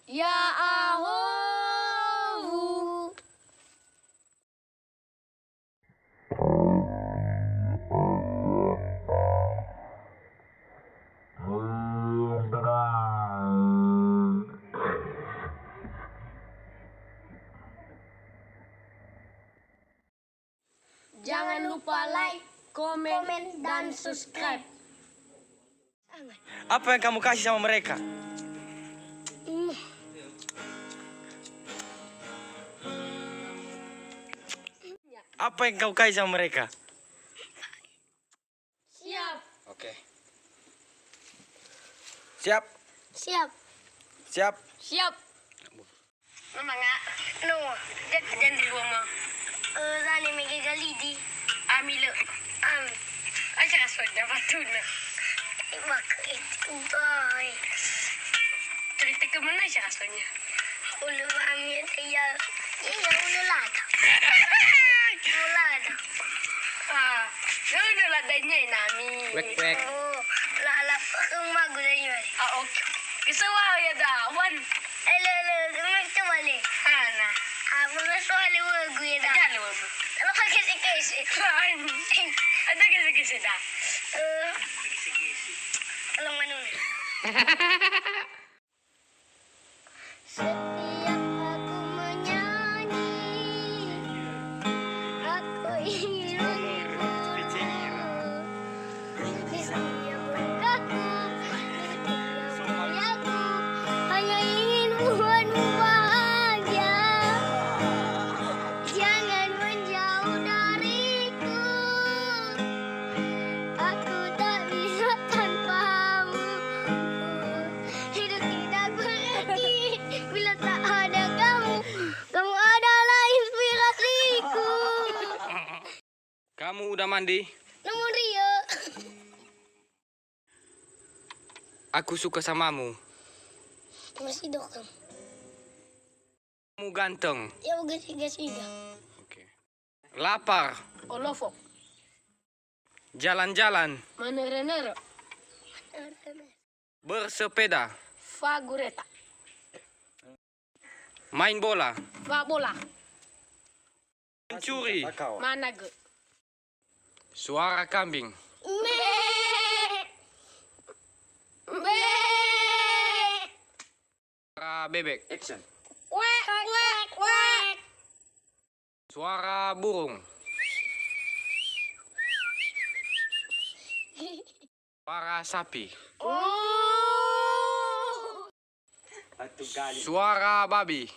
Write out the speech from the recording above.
Ya ahohu. Jangan lupa like, komen, dan subscribe. Apa yang kamu kasih sama mereka? Apa yang kau kasih sama mereka? Siap. Oke. Siap. Siap. Siap. Siap. Mama nga, no, jangan di rumah. Rani mega galidi. Amilo. Aja kasodnya patuna. Iwak itu boy. Cerita kemana aja kasodnya? Ulu ambil saya. Iya ulu lada. Ulu lada. Ulu ladanya nami. Wek. Oh, lala rumah gudanya. Oke. Kesawa ya dawan. Coba nih. Ana. Mga soalnya gue dah. Ada lu. Ano ka kisi-kisi? Ada kisi-kisi dah. Alam ano na. Setiap aku menyanyi, aku ingin di setiap langkahku, di setiap karyaku, hanya ingin buatmu bahagia. Jangan menjauh dariku, aku tak bisa tanpamu. Hidup tidak berarti bila tak ada kamu. Kamu adalah inspirasiku. Kamu udah mandi? Namun Rio, Aku suka samamu. masih dokam. Kamu ganteng. Ya gasiga-siga. Oke. Lapar. Olofok. Jalan-jalan. Manere-nere. Bersepeda. Fagureta. Main bola. Fabola. Mencuri. Manage. Suara kambing. Suara bebek. Wek, wek, wek. Suara burung. Suara sapi. Oh. Suara babi.